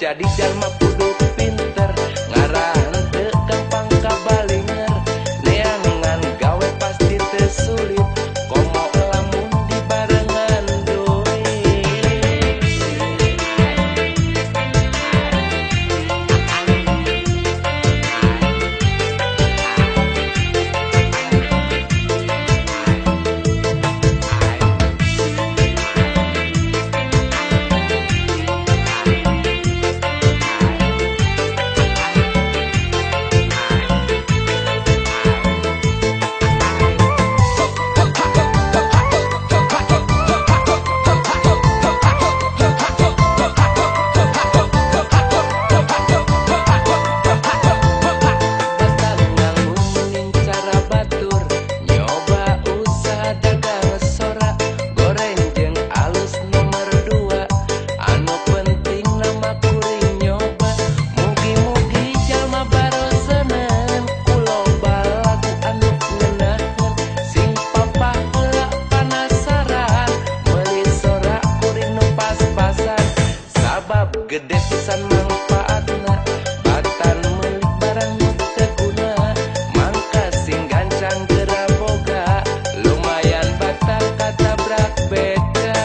jadi jalma kudu pinter ngaran teu gampang kabalinger neangan gawe pasti teu sulit komo lamun dibarengan duit. Gede pisan manfaatna batan meuli barang nu teu guna mangka sing gancang geura boga lumayan batak katabrak beka.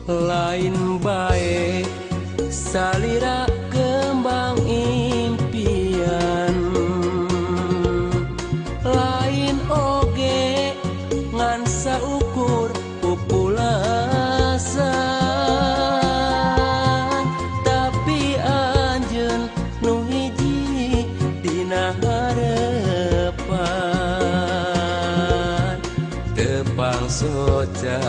Lain bae salira kembang impian lain oge ngan saukur populasan tapi anjeun nu hiji dina harepan tepang soca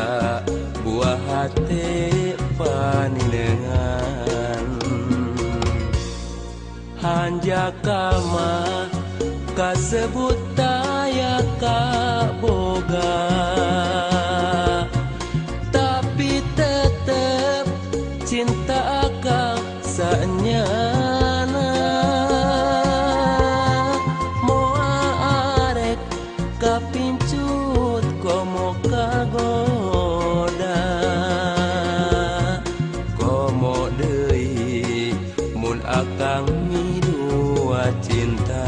buah hati paninengan hanjaka mah kasebut taya kaboga tapi tetep cinta akang saenyana moal arek kapincut komo kagoda komo deui mun akang midua cinta.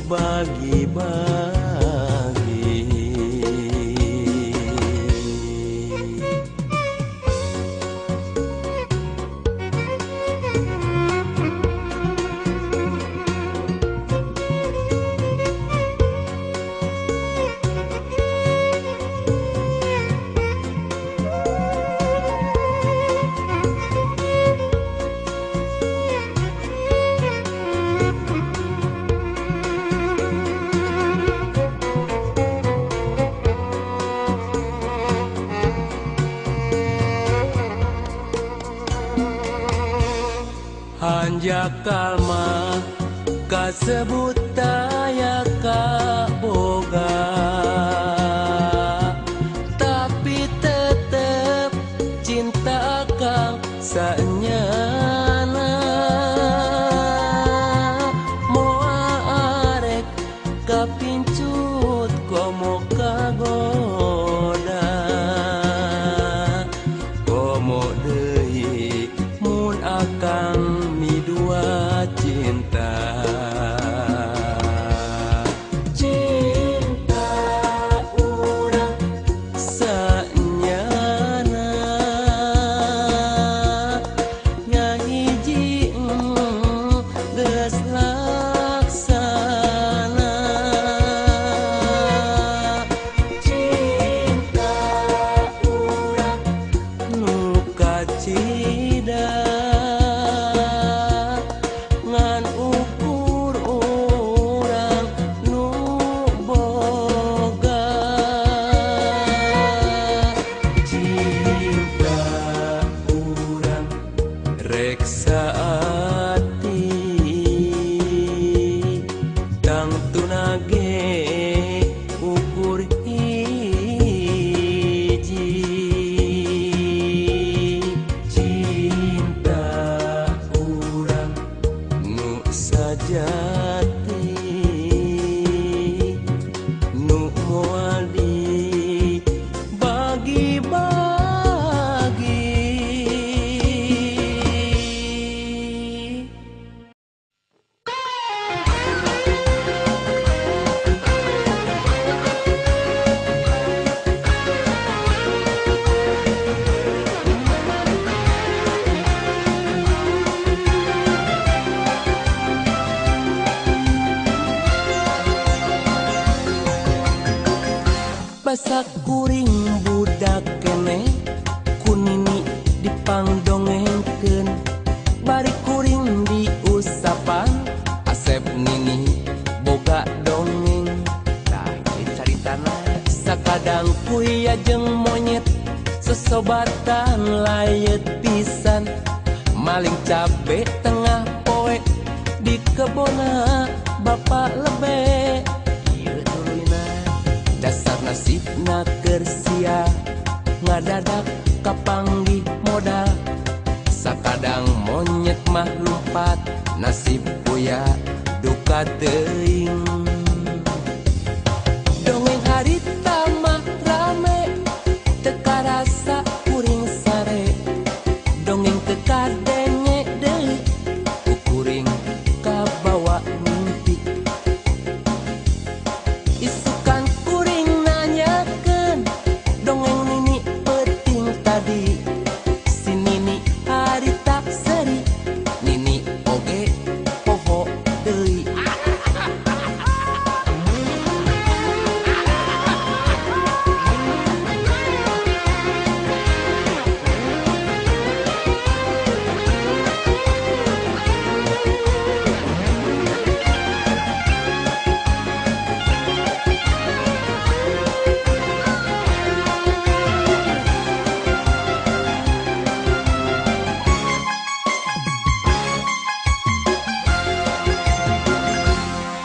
Bagi-bagi Jakalma kasebut aya kaboga tapi tetep cinta kang sanyana moal arek kapincut komo kagoda komo deui mun akang dua cinta cinta urang sanyana ngahiji geus laksana cinta urang nu kacida reksa ati tang tunage ukur hiji cinta urang nu sajati nu moal dibagi-bagi. Basak kuring budak kene kunini dipangdongengkeun bari kuring diusapan Asep Nini boga dongeng tah caritana sakadang kuya jeung monyet sesobatan layet pisan maling cabe tengah poe di kebona Bapak Lebe dasar nasibna keur sia ngadadak kapanggih modal sakadang monyet mah lumpat nasib buaya duka teuing dongeng harita mah rame teu karasa kuring sare dongeng teu kadenge deui ku kuring kabawa mimpi isukan dongeng Nini penting tadi si Nini harita seri Nini oge poho deui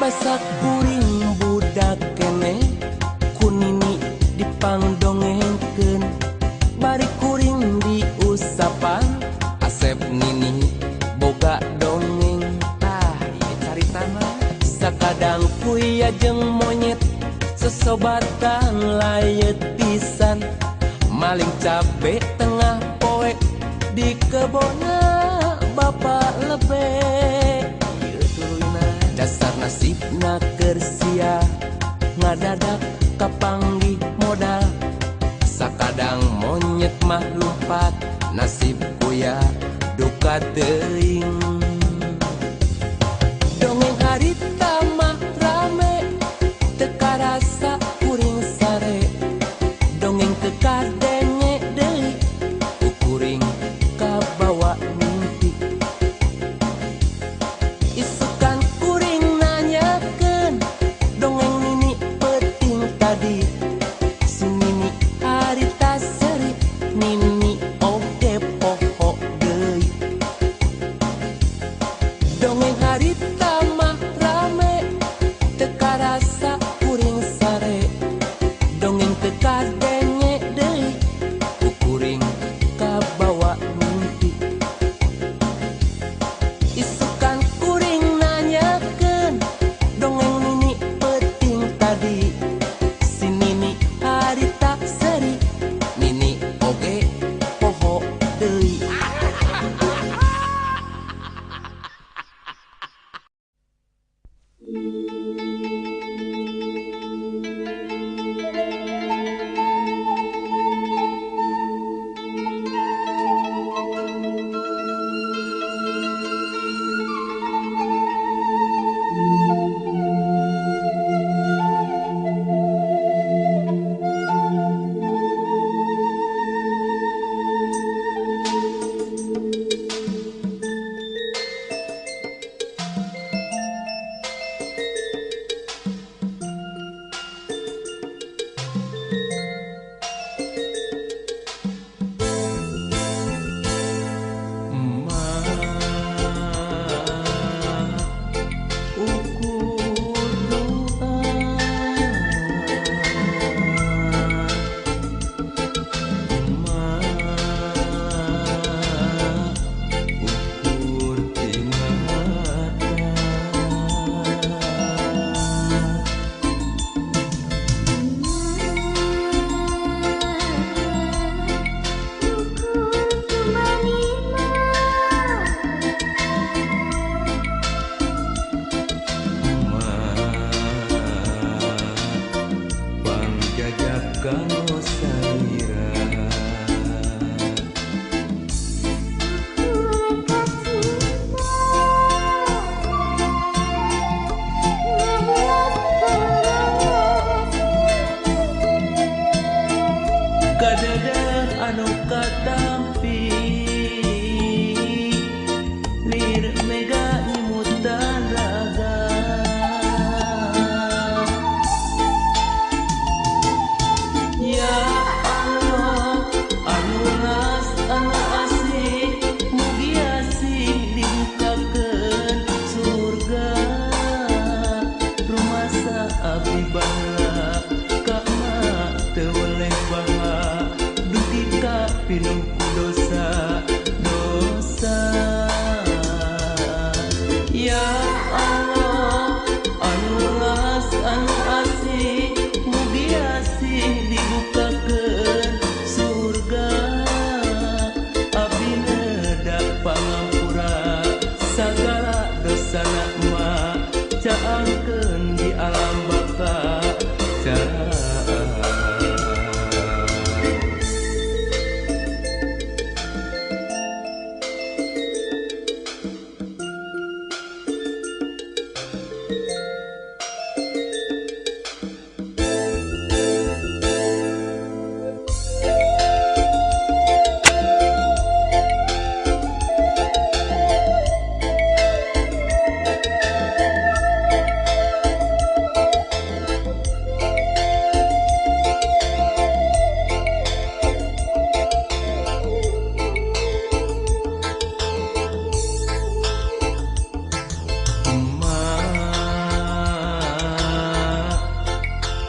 basak kuring budak kene kunini dipangdongengkeun bari kuring diusapan Asep Nini boga dongeng tah ieu caritana sakadang kuya jeung monyet sesobatan layet pisan maling cabe tengah poe di kebona Bapak Lebe dasar nasibna keur sia ngadadak kapanggih modal sakadang monyet mah lumpat nasib buaya duka teuing dongeng harita mah rame teu karasa kuring sare dongeng teu kadenge deui ku kuring kabawa mimpi isukan dongeng Nini penting tadi si Nini harita seri Nini oge poho deui anu katampi lir mega nyimutan raga ya Allah anu nas anu asih mugi asih dibukakeun surga rumah sa abdi baheula ka mak teu boleh baha dugi ka pinuku dosa dosa ya Allah anu las anu asih mugi asih dibukakeun surga abdi neda pangampura sagala dosana mak caangkeun di alam baka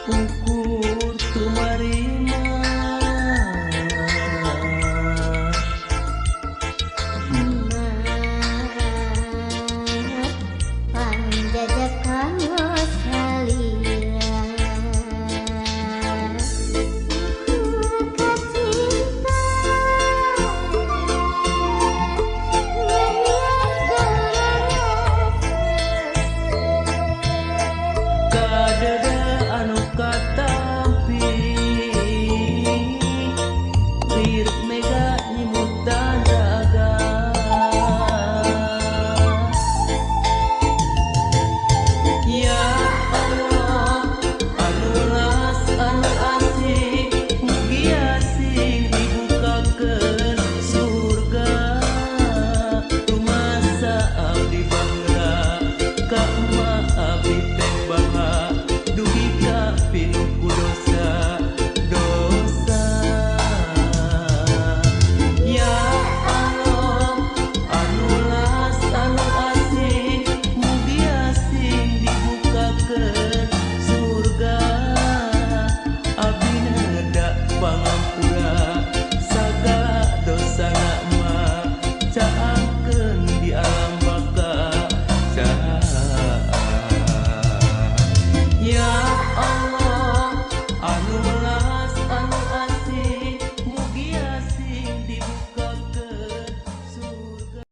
ukur tumarima panjajakan salira kacinta kadada anu katampi lir mega nyimutan raga ya Allah anu las anu asih mugi asih dibukakeun surga rumah sa abdi baheula ka mak abdi teh baha dugi ka pinuku dosa dosa ya Allah anu las anu asih mugi asih dibukakeun surga abdi neda pangampura sagala dosana mak caangkeun di alam baka ya Allah anu las anu asih mugi asih dibukakeun surga.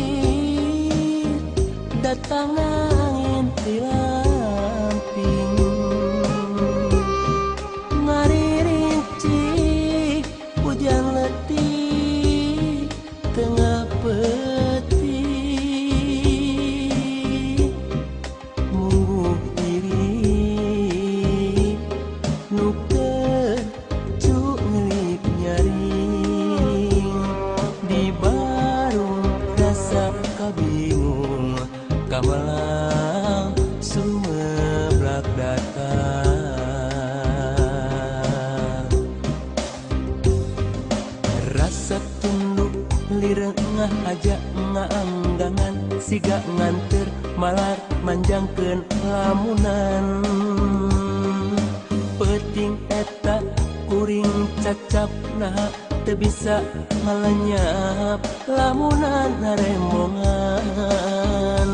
Ngahiliwir datang angin tilamping ngaririnci hujan letih tengah peti mungguh diri nuker cuk ngelip nyaring di barung rasa kabingung kamalang sumeblak datang rasa tunduk lirengah aja ngaanggangan siga nganter malar manjangkeun lamunan peuting eta kuring cacapna teu bisa ngalenyap lamunan narembongan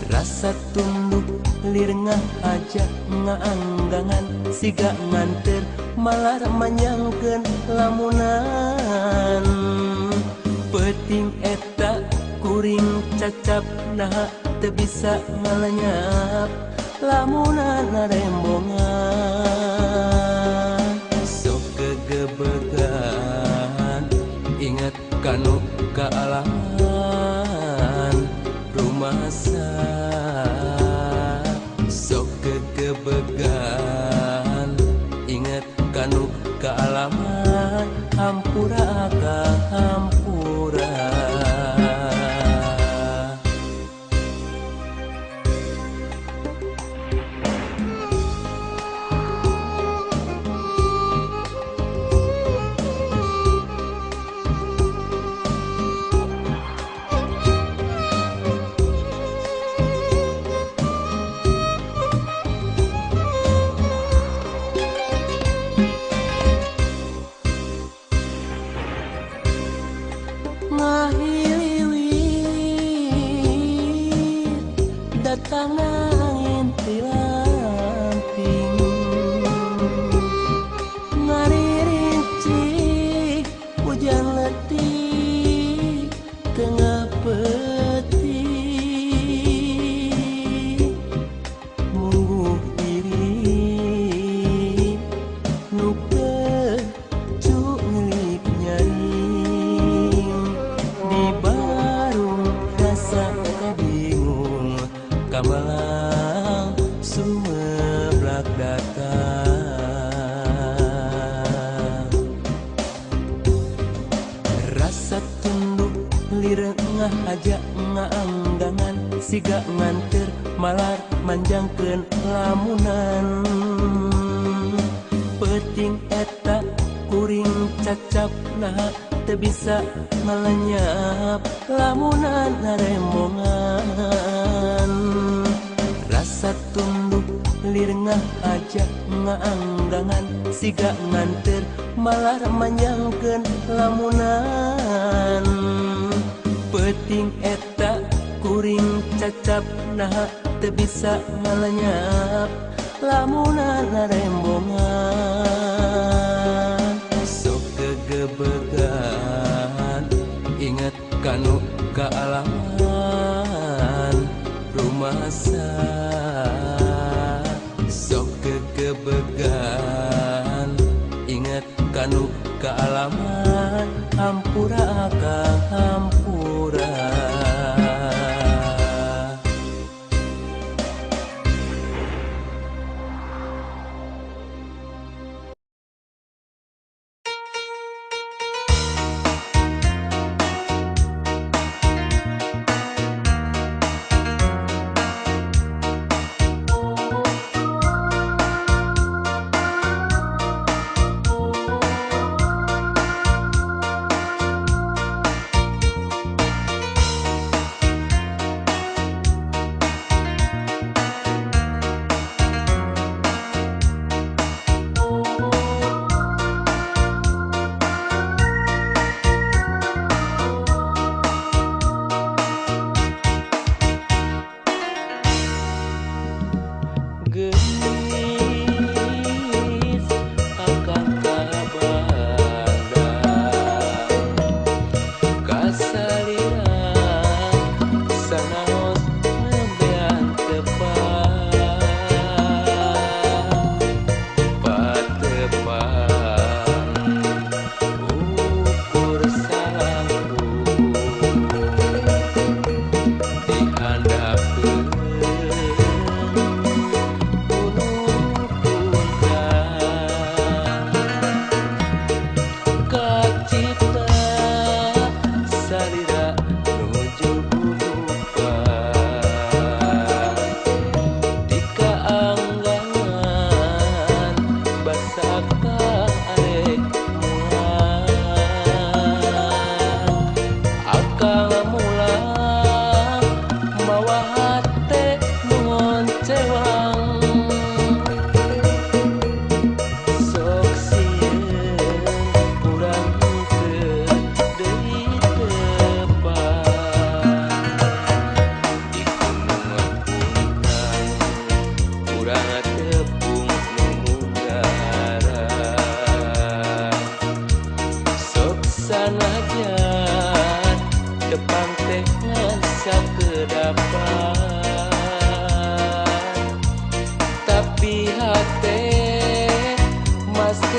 rasa tunduk lirengah aja ngaanggangan siga nganter malar manjangkeun lamunan peuting eta kuring cacapna teu bisa ngalenyap lamunan narembongan sok gegebegan inget kanu kaalaman rumasa sok gegebegan inget kanu kaalaman hampura ka hampura datang angin tilamping ngaririnci hujan letih tengah peti mungguh diri nuke cuk ngelik nyaring di barung rasa kabingung kamalang sumeblak datang rasa tunduk lirengah aja ngaanggangan siga nganter malar manjangkeun lamunan peuting eta kuring cacapna teu bisa ngalenyap lamunan narembongan rasa tunduk lirengah aja ngaanggangan siga nganter malar manjangkeun lamunan peuting eta kuring cacapna teu bisa ngalenyap lamunan narembongan sok gegebegan inget kanu kaalaman rumasa sok gegebegan inget kanu kaalaman hampura ka hampura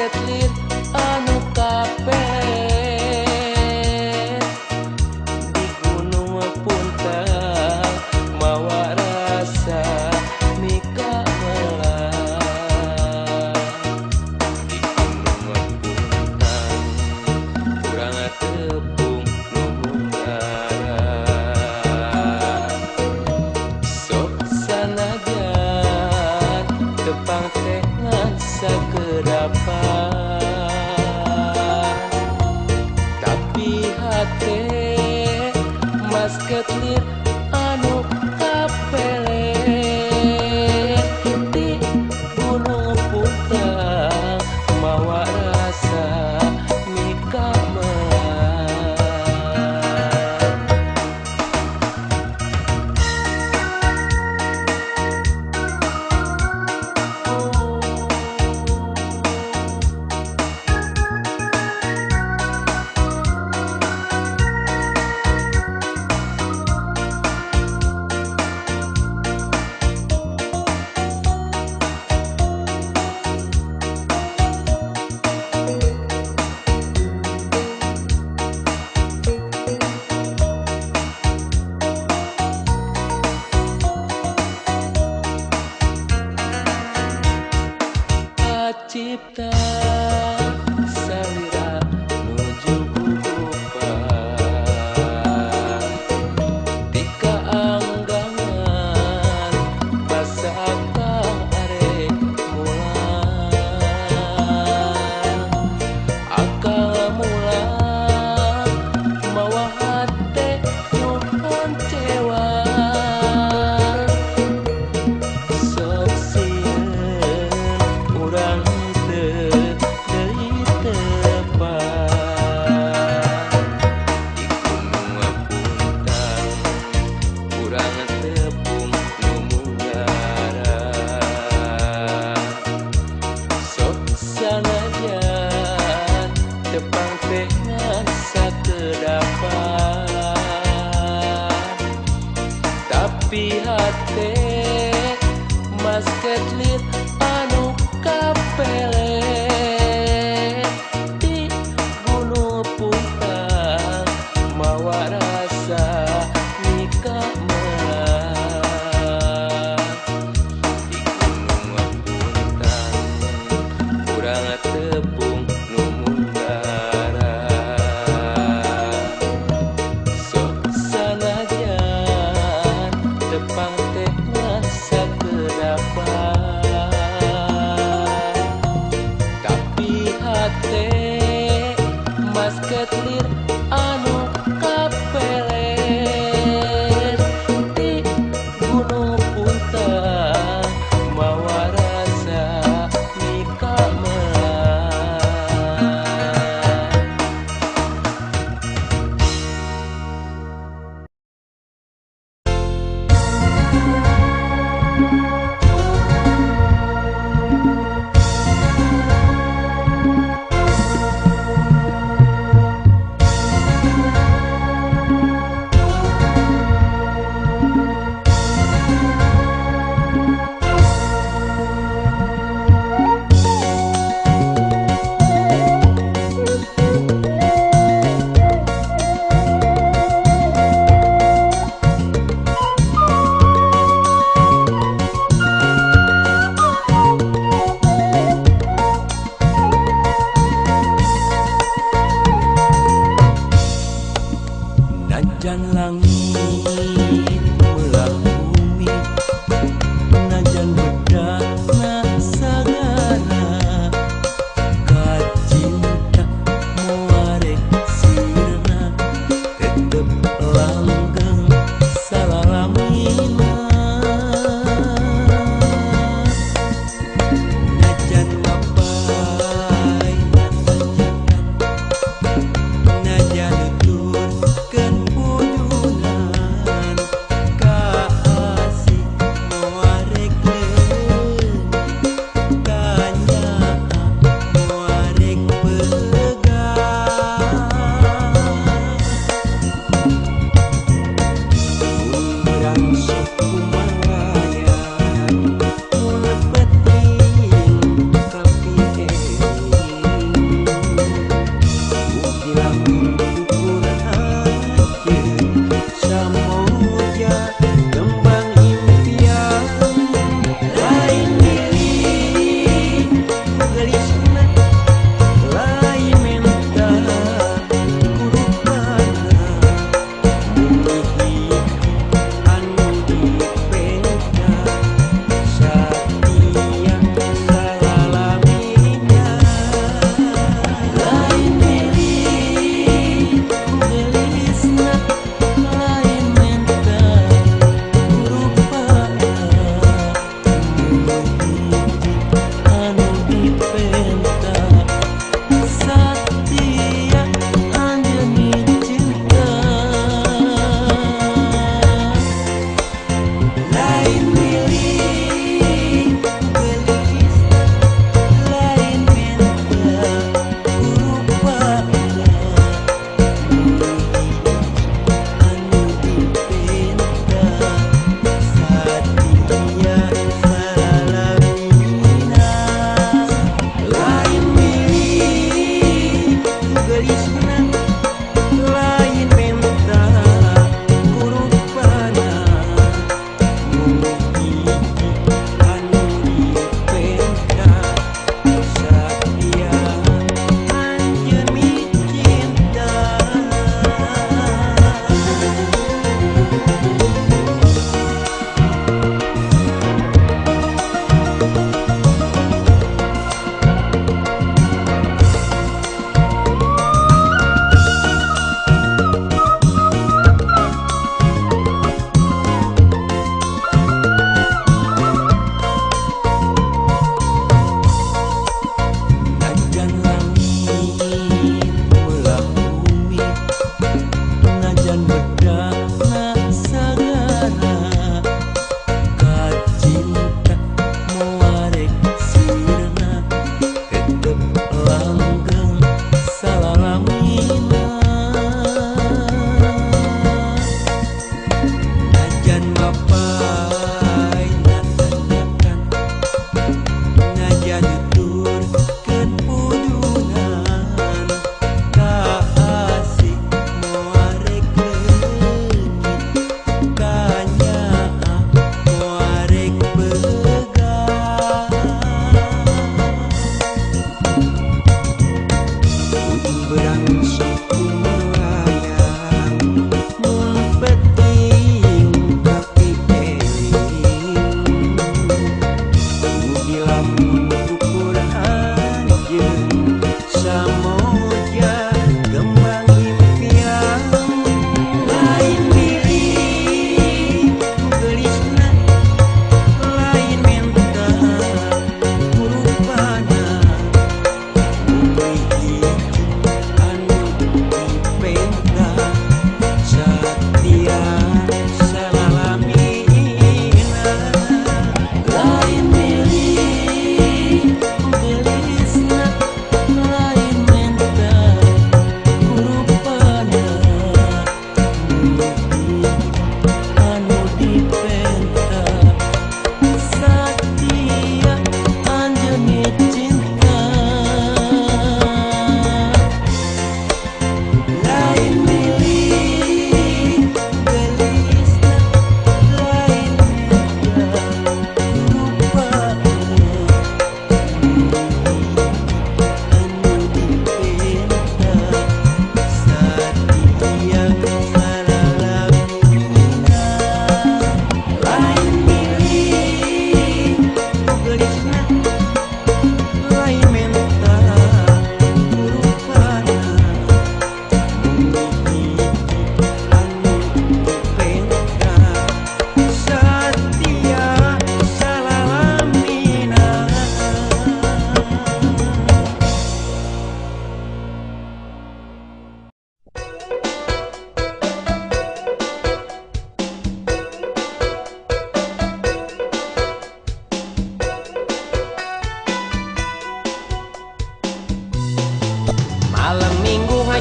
ketlir anu kapet di gunung puntang mawa rasa mika melang di gunung puntang urang tepung lumungara sok sanajan tepang teh ngansa kedapan tapi hate mas ketlir anu kapelet di gunung puntang mawa rasa mika melang cipta salira nuju gugupan di kaanggangan pasaka arek mulang akal mulang mawa hate nyuhun cewa sok sieun urang deui tepan di gunung puntang urang tepung lumungara sok sanajan tepang teh ngansa kedapan tapi hate mas ketlir anu kapelet di gunung puntang mawa rasa mika melang di gunung puntang urang tepung lumungara sok sanajan tepang teh ngansa kedapan tapi hate mas ketlir anu kapelet di gunung puntang mawa rasa mika melang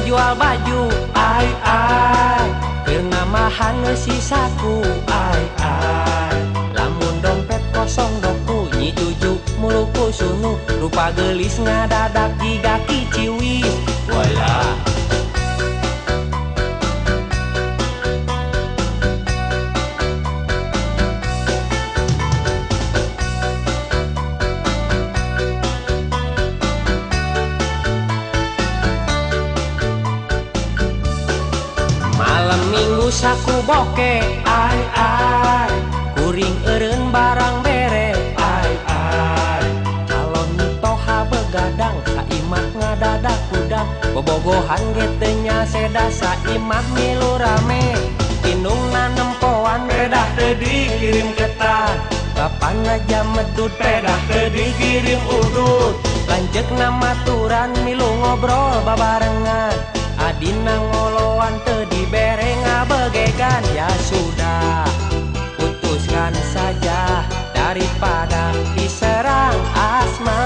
ngajual baju ai ai keur namahan sisaku ai ai lamun dompet kosong doku nyi jujuk muluku sunu rupa gelis ngadadak jiga kiciwis wala. Malam minggu saku boke ai ai kuring eureun barang bere ai ai calon mitoha begadang saimah ngadadak kudang bobogohan getenya seda saimah milu rame indungna nempoan pedah teu dikirim ketan kapan aja medut pedah teu dikirim udut lanceukna maturan milu ngobrol babarengan adina ngoloan teu dibere ngabegegan ya sudah putuskan saja daripada diserang asma.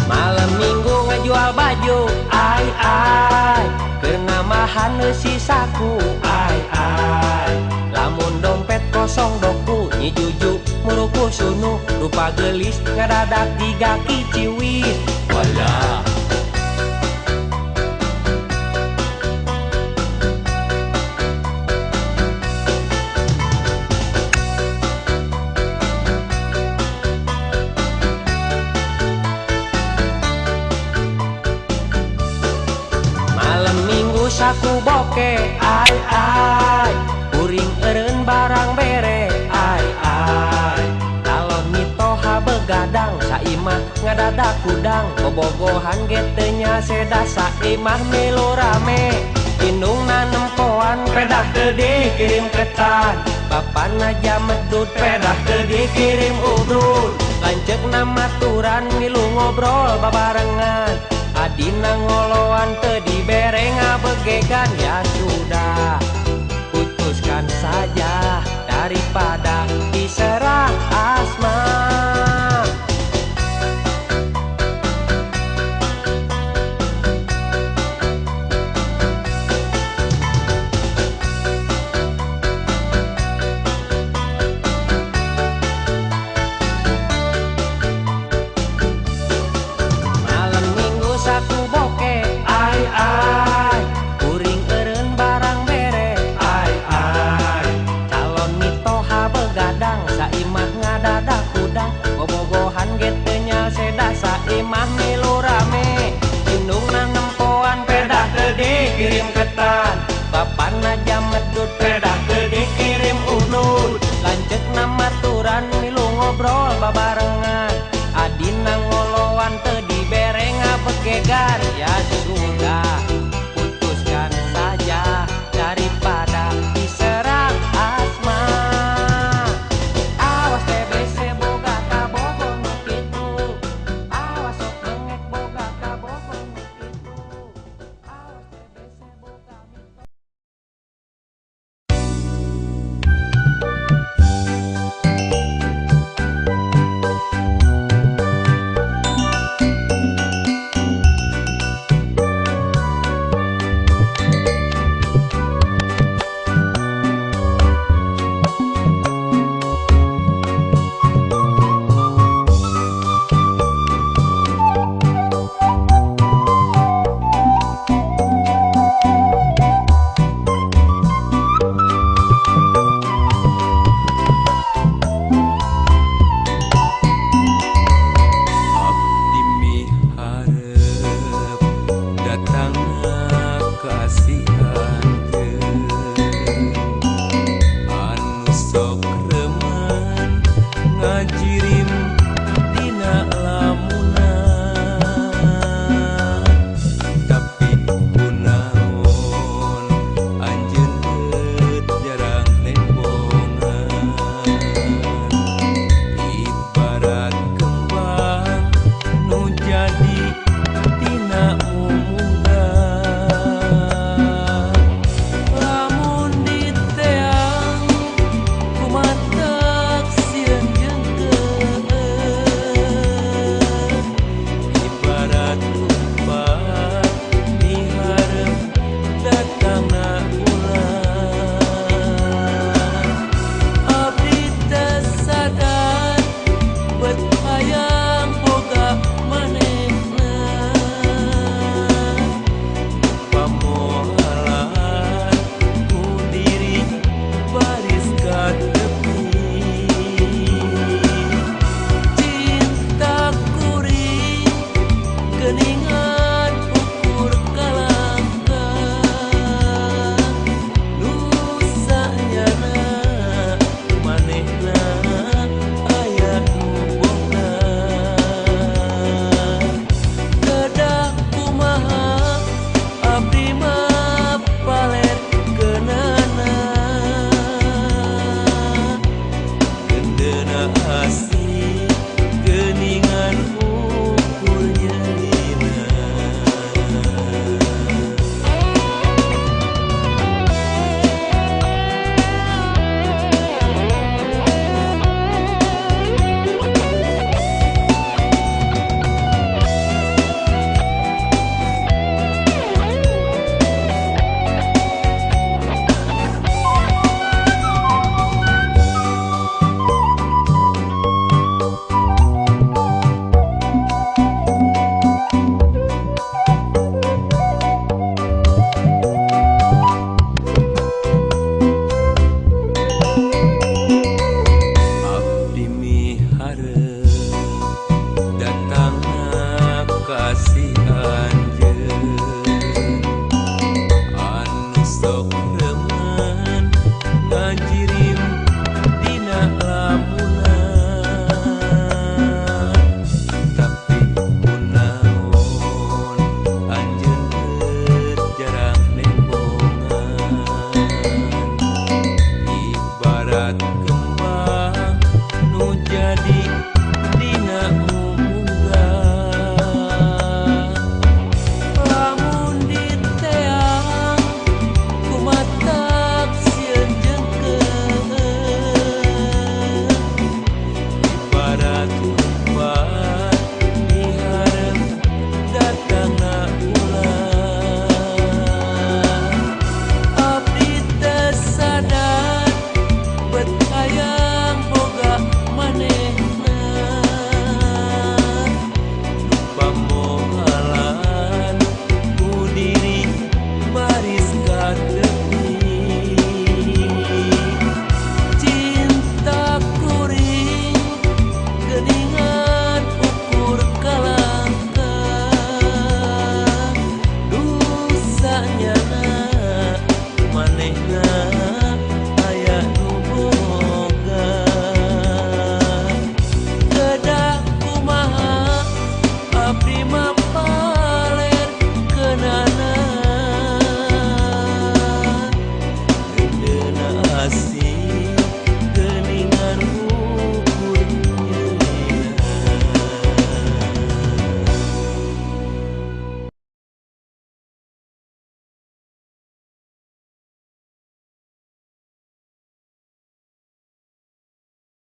Malam minggu ngajual baju ai ai keur namahan sisaku ai ai lamun dompet kosong doku nyi jujuk muruku sunu rupa gelis ngadadak jiga kiciwis wala. Malam minggu saku boke ai ai kuring eureun barang bere ai ai calon mitoha begadang saimah ngadadak kudang bobogohan getenya seda saimah milu rame indungna nempoan pedah teu dikirim ketan bapan aja medut pedah teu dikirim udut lanceukna maturan milu ngobrol babarengan adina ngoloan teu dibere ngabegegan ya sudah putuskan saja daripada diserang asma. Saku boke ai ai kuring eureun barang bere ai ai calon mitoha begadang